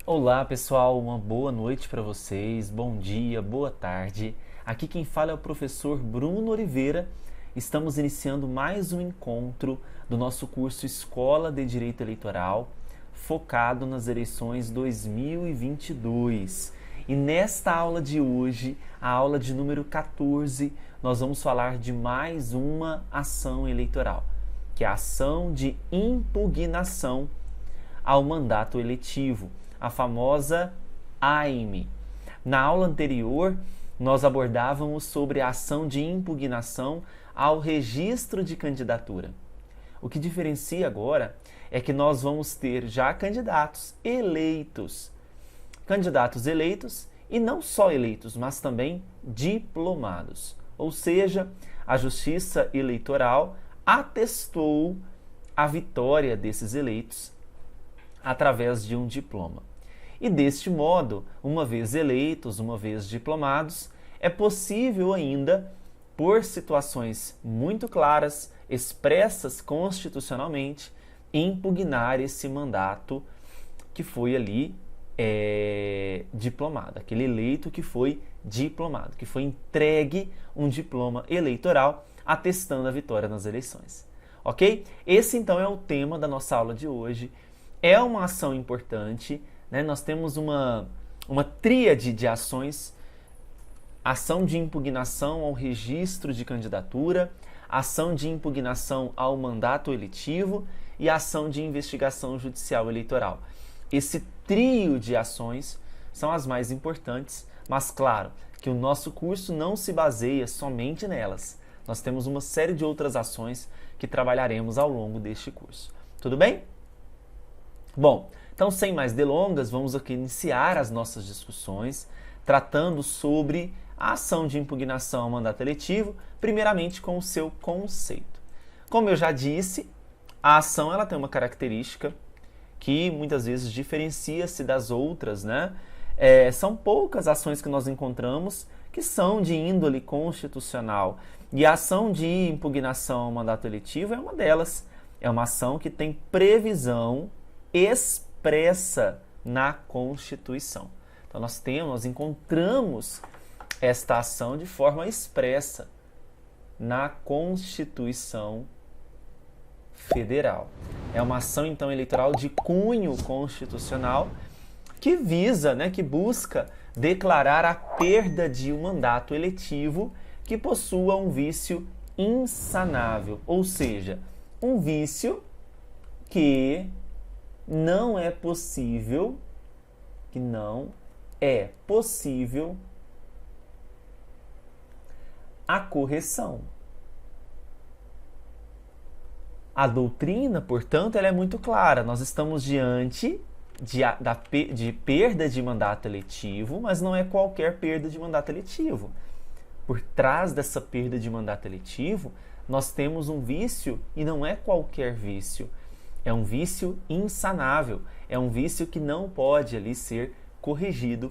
Olá pessoal, uma boa noite para vocês, bom dia, boa tarde. Aqui quem fala é o professor Bruno Oliveira. Estamos iniciando mais um encontro do nosso curso Escola de Direito Eleitoral, focado nas eleições 2022. E nesta aula de hoje, a aula de número 14, nós vamos falar de mais uma ação eleitoral, que é a ação de impugnação ao mandato eletivo, a famosa AIME. Na aula anterior, nós abordávamos sobre a ação de impugnação ao registro de candidatura. O que diferencia agora é que nós vamos ter já candidatos eleitos. Candidatos eleitos e não só eleitos, mas também diplomados. Ou seja, a Justiça Eleitoral atestou a vitória desses eleitos através de um diploma. E deste modo, uma vez eleitos, uma vez diplomados, é possível ainda, por situações muito claras, expressas constitucionalmente, impugnar esse mandato que foi ali diplomado, aquele eleito que foi diplomado, que foi entregue um diploma eleitoral atestando a vitória nas eleições. Ok? Esse então é o tema da nossa aula de hoje. É uma ação importante, né? Nós temos uma tríade de ações: ação de impugnação ao registro de candidatura, ação de impugnação ao mandato eletivo e ação de investigação judicial eleitoral. Esse trio de ações são as mais importantes, mas claro que o nosso curso não se baseia somente nelas. Nós temos uma série de outras ações que trabalharemos ao longo deste curso. Tudo bem? Bom, então sem mais delongas, vamos aqui iniciar as nossas discussões tratando sobre a ação de impugnação ao mandato eletivo, primeiramente com o seu conceito. Como eu já disse, a ação ela tem uma característica que muitas vezes diferencia-se das outras, né? São poucas ações que nós encontramos que são de índole constitucional, e a ação de impugnação ao mandato eletivo é uma delas. É uma ação que tem previsão expressa na Constituição. Então nós encontramos esta ação de forma expressa na Constituição Federal. É uma ação então eleitoral de cunho constitucional que visa, que busca declarar a perda de um mandato eletivo que possua um vício insanável, ou seja, um vício que não é possível a correção. A doutrina, portanto, ela é muito clara. Nós estamos diante de perda de mandato eletivo, mas não é qualquer perda de mandato eletivo. Por trás dessa perda de mandato eletivo, nós temos um vício, e não é qualquer vício. É um vício insanável, é um vício que não pode ali ser corrigido,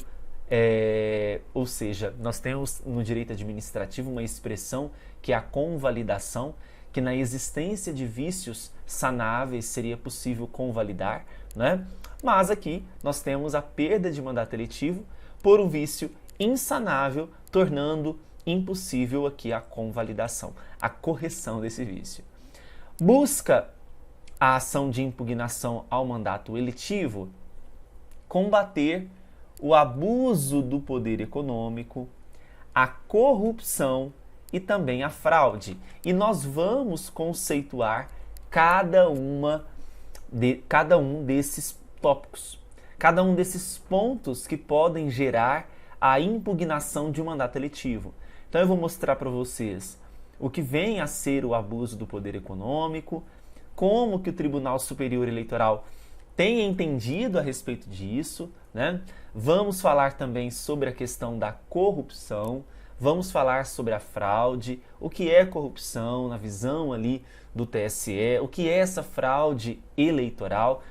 ou seja, nós temos no direito administrativo uma expressão que é a convalidação, que na existência de vícios sanáveis seria possível convalidar, né? Mas aqui nós temos a perda de mandato eletivo por um vício insanável, tornando impossível aqui a convalidação, a correção desse vício. Busca a ação de impugnação ao mandato eletivo combater o abuso do poder econômico, a corrupção e também a fraude. E nós vamos conceituar cada um desses tópicos, cada um desses pontos que podem gerar a impugnação de um mandato eletivo. Então eu vou mostrar para vocês o que vem a ser o abuso do poder econômico, como que o Tribunal Superior Eleitoral tem entendido a respeito disso, né? Vamos falar também sobre a questão da corrupção, vamos falar sobre a fraude, o que é corrupção na visão ali do TSE, o que é essa fraude eleitoral.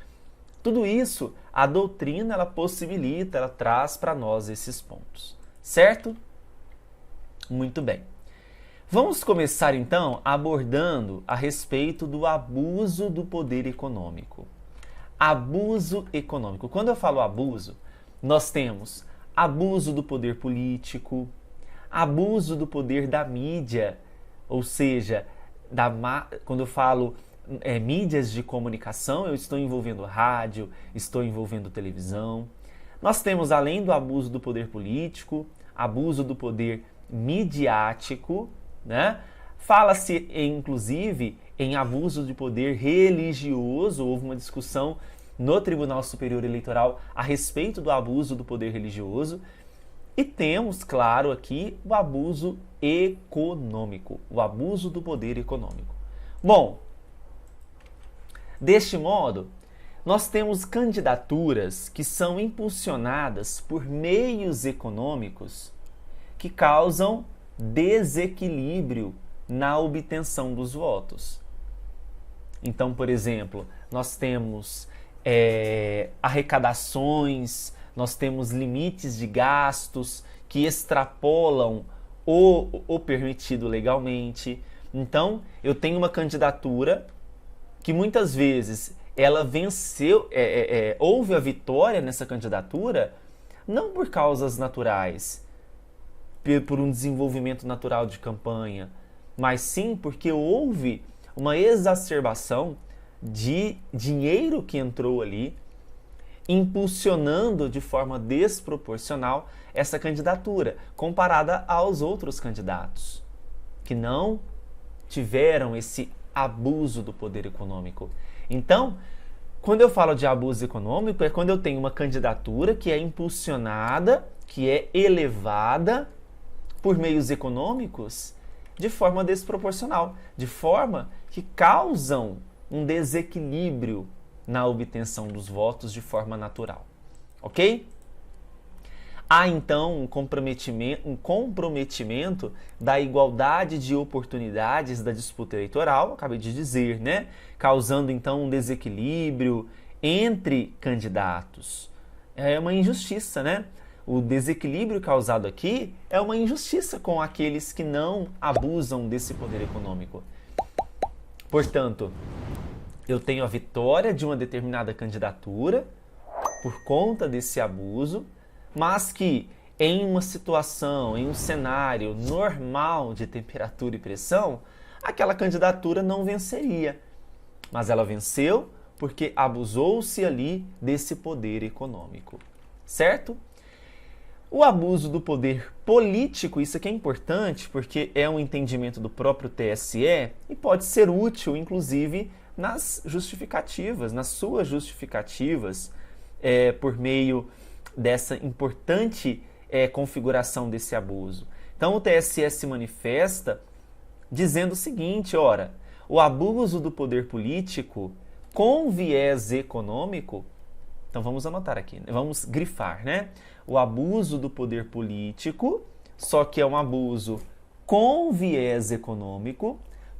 Tudo isso, a doutrina ela possibilita, ela traz para nós esses pontos, certo? Muito bem. Vamos começar então abordando a respeito do abuso do poder econômico. Abuso econômico. Quando eu falo abuso, nós temos abuso do poder político, abuso do poder da mídia, ou seja, quando eu falo mídias de comunicação, eu estou envolvendo rádio, estou envolvendo televisão. Nós temos, além do abuso do poder político, abuso do poder midiático, né? Fala-se, inclusive, em abuso de poder religioso. Houve uma discussão no Tribunal Superior Eleitoral a respeito do abuso do poder religioso. E temos, claro, aqui o abuso econômico, o abuso do poder econômico. Bom, deste modo, nós temos candidaturas que são impulsionadas por meios econômicos que causam desequilíbrio na obtenção dos votos. Então, por exemplo, nós temos arrecadações, nós temos limites de gastos que extrapolam o permitido legalmente. Então, eu tenho uma candidatura que muitas vezes ela venceu, houve a vitória nessa candidatura não por causas naturais, por um desenvolvimento natural de campanha, mas sim porque houve uma exacerbação de dinheiro que entrou ali, impulsionando de forma desproporcional essa candidatura, comparada aos outros candidatos, que não tiveram esse abuso do poder econômico. Então, quando eu falo de abuso econômico, é quando eu tenho uma candidatura que é impulsionada, que é elevada por meios econômicos de forma desproporcional, de forma que causam um desequilíbrio na obtenção dos votos de forma natural. Ok? Há então um comprometimento da igualdade de oportunidades da disputa eleitoral, acabei de dizer, né? Causando então um desequilíbrio entre candidatos. É uma injustiça, né? O desequilíbrio causado aqui é uma injustiça com aqueles que não abusam desse poder econômico. Portanto, eu tenho a vitória de uma determinada candidatura por conta desse abuso, mas que em uma situação, em um cenário normal de temperatura e pressão, aquela candidatura não venceria. Mas ela venceu porque abusou-se ali desse poder econômico, certo? O abuso do poder político, isso aqui é importante porque é um entendimento do próprio TSE e pode ser útil, inclusive, nas justificativas, nas suas justificativas, por meio dessa importante configuração desse abuso. Então, o TSE se manifesta dizendo o seguinte, ora, o abuso do poder político com viés econômico, então vamos anotar aqui, vamos grifar, né? O abuso do poder político, só que é um abuso com viés econômico,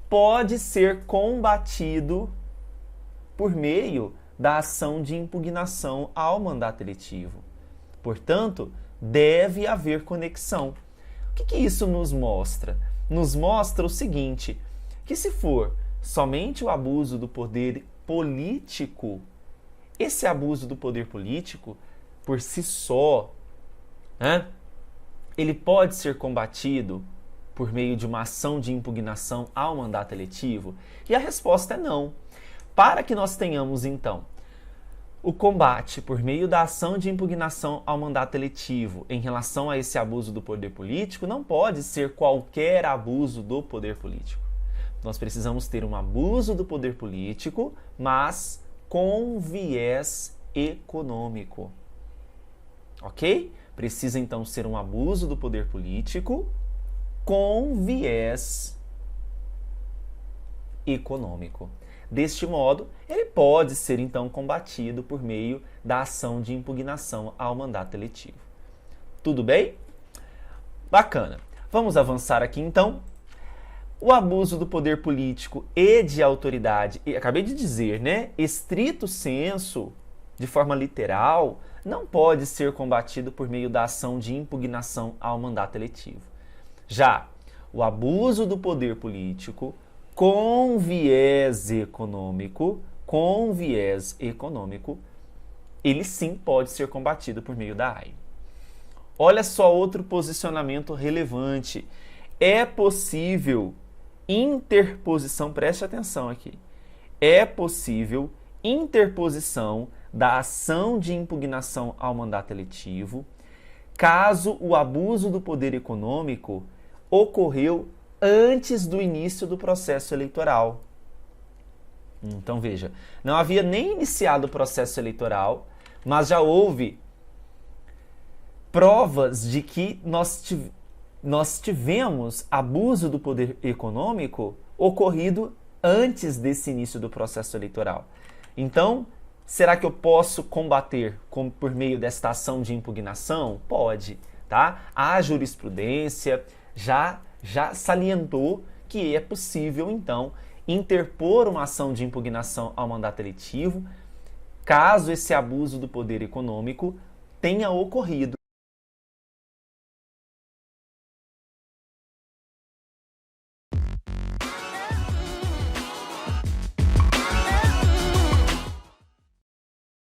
pode ser combatido por meio da ação de impugnação ao mandato eletivo. Portanto, deve haver conexão. O que isso nos mostra? Nos mostra o seguinte, que se for somente o abuso do poder político, esse abuso do poder político, por si só, né, ele pode ser combatido por meio de uma ação de impugnação ao mandato eletivo? E a resposta é não. Para que nós tenhamos, então, o combate por meio da ação de impugnação ao mandato eletivo em relação a esse abuso do poder político, não pode ser qualquer abuso do poder político. Nós precisamos ter um abuso do poder político, mas com viés econômico. Ok? Precisa então ser um abuso do poder político com viés econômico. Deste modo, ele pode ser então combatido por meio da ação de impugnação ao mandato eletivo. Tudo bem? Bacana. Vamos avançar aqui então. O abuso do poder político e de autoridade, acabei de dizer, né? Estrito senso, de forma literal, não pode ser combatido por meio da ação de impugnação ao mandato eletivo. Já o abuso do poder político com viés econômico, com viés econômico, ele sim pode ser combatido por meio da AI. Olha só outro posicionamento relevante. É possível interposição, preste atenção aqui, é possível interposição da ação de impugnação ao mandato eletivo caso o abuso do poder econômico ocorreu antes do início do processo eleitoral. Então veja, não havia nem iniciado o processo eleitoral, mas já houve provas de que nós tivemos abuso do poder econômico ocorrido antes desse início do processo eleitoral. Então, será que eu posso combater por meio desta ação de impugnação? Pode, tá? A jurisprudência já salientou que é possível, então, interpor uma ação de impugnação ao mandato eletivo caso esse abuso do poder econômico tenha ocorrido